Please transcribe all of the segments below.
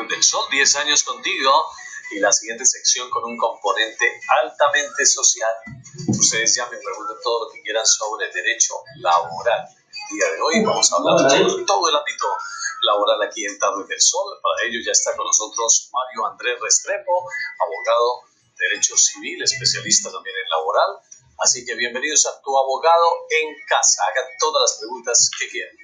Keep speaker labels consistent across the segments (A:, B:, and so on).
A: del Sol, 10 años contigo. Y la siguiente sección con un componente altamente social. Ustedes ya me preguntan todo lo que quieran sobre derecho laboral. El día de hoy vamos a hablar de todo el ámbito laboral aquí en Tarde del Sol. Para ello ya está con nosotros Mario Andrés Restrepo, abogado de derecho civil, especialista también en laboral. Así que bienvenidos a Tu Abogado en Casa. Hagan todas las preguntas que quieran.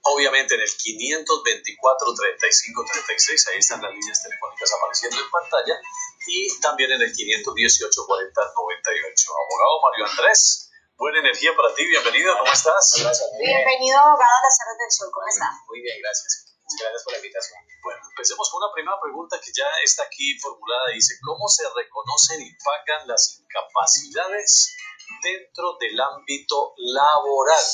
A: Obviamente en el 524 35 36, ahí están las líneas telefónicas apareciendo en pantalla, y también en el 518 40 98. Abogado Mario Andrés, buena energía para ti, bienvenido, ¿cómo estás?
B: Gracias. Bienvenido, abogado a las Tardes del Sol, ¿cómo está?
C: Muy bien, gracias. Gracias por la invitación.
A: Bueno, empecemos con una primera pregunta que ya está aquí formulada. Dice, ¿cómo se reconocen y pagan las incapacidades dentro del ámbito laboral?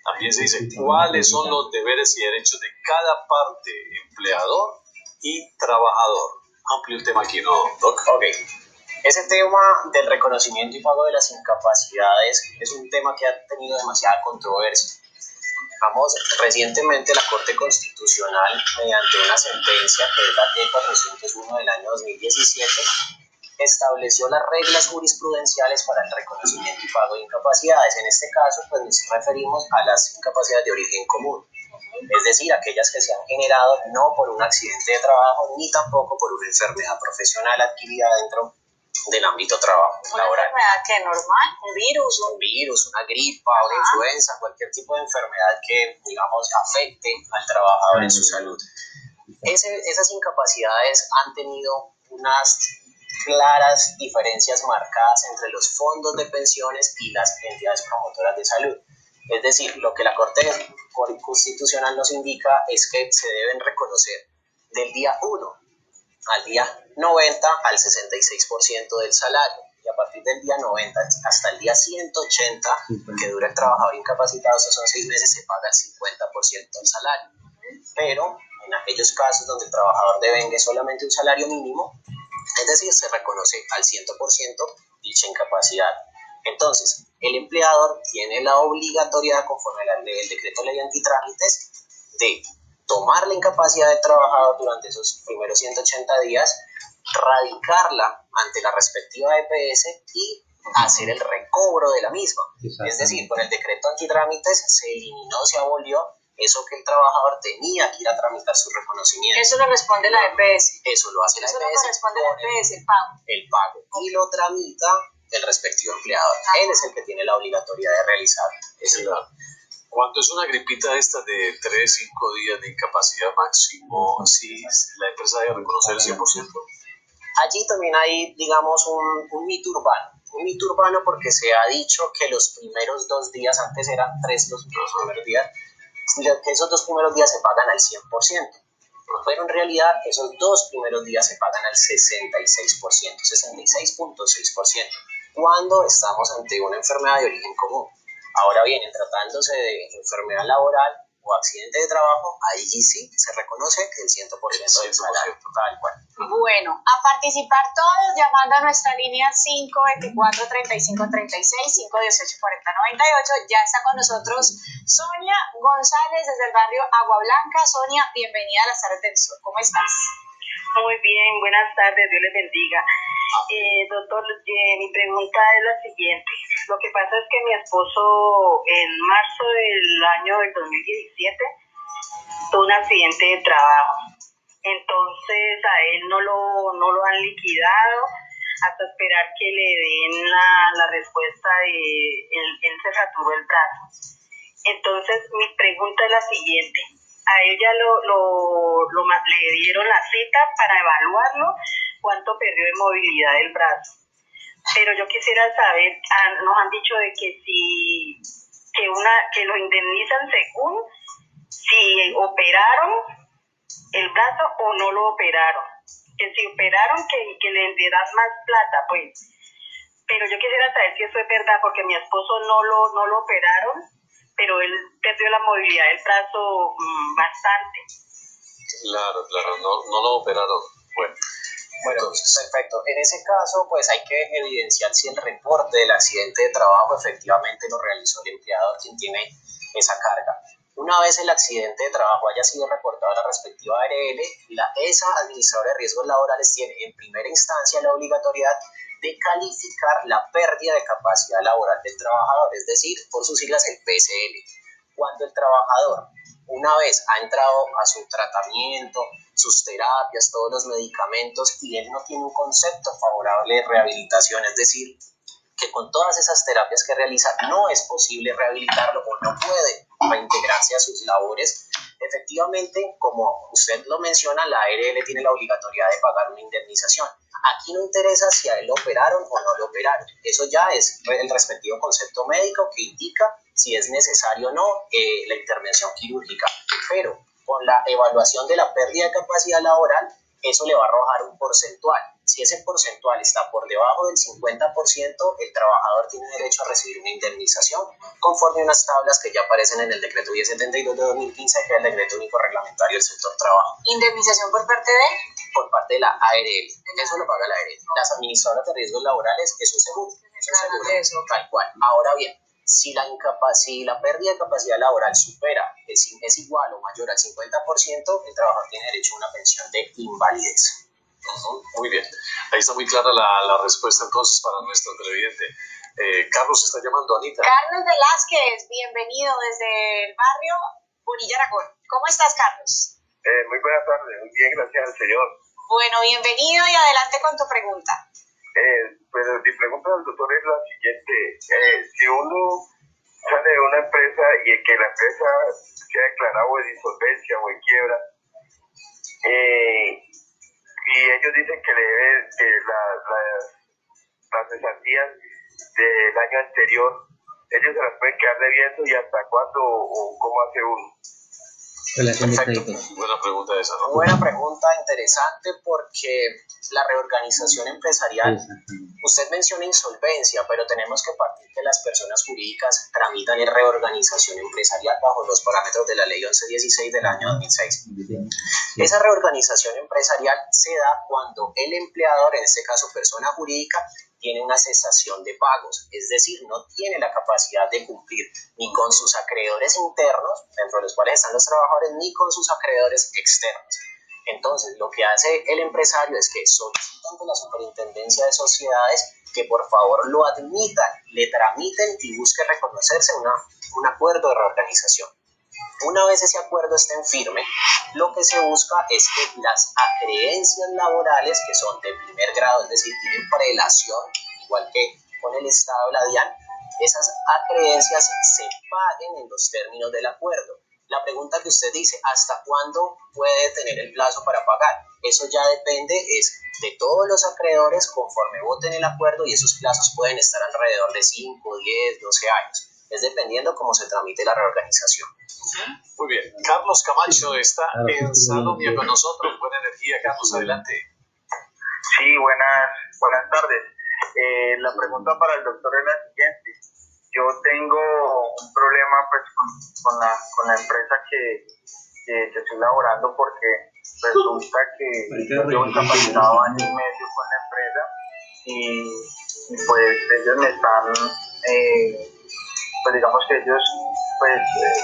A: También se dice, ¿cuáles son los deberes y derechos de cada parte, empleador y trabajador? Amplio el tema aquí, ¿no, Doc?
C: Ok. Ese tema del reconocimiento y pago de las incapacidades es un tema que ha tenido demasiada controversia. Recientemente la Corte Constitucional, mediante una sentencia que es la T401 del año 2017, estableció las reglas jurisprudenciales para el reconocimiento y pago de incapacidades. En este caso, pues nos referimos a las incapacidades de origen común, es decir, aquellas que se han generado no por un accidente de trabajo ni tampoco por una enfermedad profesional adquirida dentro del ámbito laboral.
B: ¿Una enfermedad que normal?
C: Un virus, una gripa, una influenza, cualquier tipo de enfermedad que, digamos, afecte al trabajador en su salud. Esas incapacidades han tenido unas claras diferencias marcadas entre los fondos de pensiones y las entidades promotoras de salud. Es decir, lo que la Corte Constitucional nos indica es que se deben reconocer del día 1 al día 90 al 66% del salario, y a partir del día 90 hasta el día 180 que dura el trabajador incapacitado, esos son 6 meses, se paga el 50% del salario. Pero en aquellos casos donde el trabajador devengue solamente un salario mínimo, es decir, se reconoce al 100% dicha incapacidad. Entonces, el empleador tiene la obligatoriedad, conforme a el decreto ley antitrámites, de tomar la incapacidad del trabajador durante esos primeros 180 días, radicarla ante la respectiva EPS y hacer el recobro de la misma. Es decir, con el decreto antitrámites se eliminó, se abolió eso que el trabajador tenía que ir a tramitar su reconocimiento.
B: Eso lo responde la EPS.
C: Eso lo hace la EPS.
B: Eso lo corresponde a la EPS, el pago.
C: El pago. Y lo tramita el respectivo empleador. Él es el que tiene la obligatoriedad de realizar ese pago.
A: ¿Cuánto es una gripita esta de 3-5 días de incapacidad máximo si la empresa debe reconocer el 100%?
C: Allí también hay, digamos, un mito urbano. Un mito urbano porque se ha dicho que los primeros 2 días, antes eran 3 los primeros días, que esos 2 primeros días se pagan al 100%. Pero en realidad esos 2 primeros días se pagan al 66%, 66.6%, cuando estamos ante una enfermedad de origen común. Ahora bien, en tratándose de enfermedad laboral o accidente de trabajo, ahí sí se reconoce el 100% del salario, tal cual.
B: Bueno, a participar todos llamando a nuestra línea 524 35 36 518 40 98. Ya está con nosotros Sonia González desde el barrio Agua Blanca. Sonia, bienvenida a las Tardes del Sol. ¿Cómo estás?
D: Muy bien, buenas tardes, Dios les bendiga. Doctor, mi pregunta es la siguiente. Lo que pasa es que mi esposo en marzo del año del 2017 tuvo un accidente de trabajo. Entonces a él no lo han liquidado hasta esperar que le den la respuesta de él se fracturó el brazo. Entonces mi pregunta es la siguiente. A ella le dieron la cita para evaluarlo cuánto perdió de movilidad del brazo. Pero yo quisiera saber, nos han dicho de que que lo indemnizan según si operaron el brazo o no lo operaron. Que si operaron, que le dan más plata, pues. Pero yo quisiera saber si eso es verdad, porque mi esposo no lo operaron, pero él perdió la movilidad del brazo bastante.
A: Claro, no lo operaron.
C: Bueno, perfecto. En ese caso, pues hay que evidenciar si el reporte del accidente de trabajo efectivamente lo realizó el empleador, quien tiene esa carga. Una vez el accidente de trabajo haya sido reportado a la respectiva ARL, esa administradora de riesgos laborales tiene en primera instancia la obligatoriedad de calificar la pérdida de capacidad laboral del trabajador, es decir, por sus siglas el PCL. Cuando el trabajador, una vez ha entrado a su tratamiento, sus terapias, todos los medicamentos, y él no tiene un concepto favorable de rehabilitación, es decir, que con todas esas terapias que realiza no es posible rehabilitarlo o no puede reintegrarse a sus labores, efectivamente, como usted lo menciona, la ARL tiene la obligatoriedad de pagar una indemnización. Aquí no interesa si a él lo operaron o no lo operaron. Eso ya es el respectivo concepto médico que indica si es necesario o no la intervención quirúrgica. Pero con la evaluación de la pérdida de capacidad laboral, eso le va a arrojar un porcentual. Si ese porcentual está por debajo del 50%, el trabajador tiene derecho a recibir una indemnización conforme a unas tablas que ya aparecen en el decreto 1072 de 2015, que es el decreto único reglamentario del sector trabajo.
B: ¿Indemnización por parte de?
C: Por parte de la ARL. Eso lo paga la ARL. Las administradoras de riesgos laborales, eso es seguro. Eso, tal cual. Ahora bien, si la pérdida de capacidad laboral supera, es igual o mayor al 50%, el trabajador tiene derecho a una pensión de invalidez.
A: Muy bien, ahí está muy clara la respuesta entonces para nuestro televidente. Carlos está llamando a Anita.
B: Carlos Velázquez, bienvenido desde el barrio Bonilla Aragón. ¿Cómo estás, Carlos?
E: Muy buenas tardes, muy bien, gracias al señor.
B: Bueno, bienvenido y adelante con tu pregunta.
E: Pues mi pregunta al doctor es la siguiente. Si uno sale de una empresa y que la empresa se ha declarado en insolvencia o en quiebra, y ellos dicen que le deben las cesantías del año anterior, ellos se las pueden quedar debiendo, y hasta cuándo o cómo hace uno.
A: Perfecto. Buena pregunta esa, ¿no?
C: Buena pregunta, interesante, porque la reorganización empresarial, usted menciona insolvencia, pero tenemos que partir que las personas jurídicas tramitan en reorganización empresarial bajo los parámetros de la ley 1116 del año 2006. Esa reorganización empresarial se da cuando el empleador, en este caso persona jurídica, tiene una cesación de pagos, es decir, no tiene la capacidad de cumplir ni con sus acreedores internos, dentro de los cuales están los trabajadores, ni con sus acreedores externos. Entonces, lo que hace el empresario es que solicita ante la Superintendencia de Sociedades que por favor lo admitan, le tramiten y busque reconocerse un acuerdo de reorganización. Una vez ese acuerdo esté en firme, lo que se busca es que las acreencias laborales, que son de primer grado, es decir, tienen prelación, igual que con el Estado, la DIAN, esas acreencias se paguen en los términos del acuerdo. La pregunta que usted dice, ¿hasta cuándo puede tener el plazo para pagar? Eso ya depende de todos los acreedores conforme voten el acuerdo, y esos plazos pueden estar alrededor de 5, 10, 12 años. Es dependiendo cómo se tramite la reorganización.
A: Muy bien. Carlos Camacho está en Salomia con nosotros. Buena energía, Carlos, adelante.
E: Sí, buenas tardes. La pregunta para el doctor es la siguiente. Yo tengo un problema pues con la empresa que estoy laborando, porque resulta que yo incapacitado año y medio con la empresa, y pues ellos me están, pues digamos que ellos, pues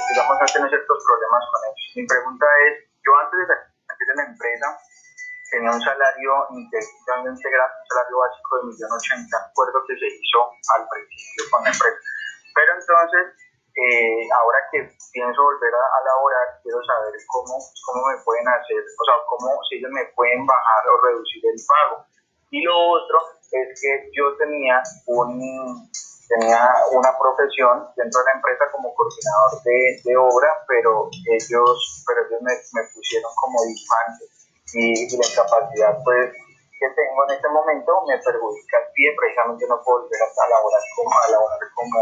E: digamos han tenido ciertos problemas con ellos. Mi pregunta es, yo antes de salir de la empresa tenía un salario integral, un salario básico de 1.080.000, acuerdo que se hizo al principio con la empresa. Pero entonces, ahora que pienso volver a laborar, quiero saber cómo me pueden hacer, o sea, si ellos me pueden bajar o reducir el pago. Y lo otro es que yo tenía una profesión dentro de la empresa como coordinador de obra, pero ellos me pusieron como dibujante, y la incapacidad pues que tengo en este momento me perjudica el pie. Precisamente no puedo volver a laborar como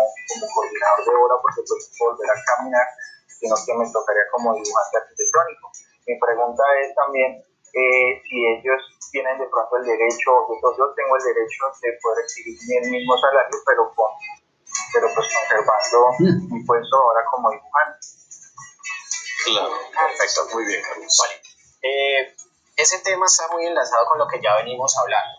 E: coordinador de obra, porque pues no puedo volver a caminar, sino que me tocaría como dibujante arquitectónico. Mi pregunta es también si ellos tienen de pronto el derecho, yo tengo el derecho de poder exigir el mismo salario, pero pues conservando mi puesto ahora como dibujante.
A: Claro, perfecto, muy bien, Carlos.
C: Vale. Ese tema está muy enlazado con lo que ya venimos hablando.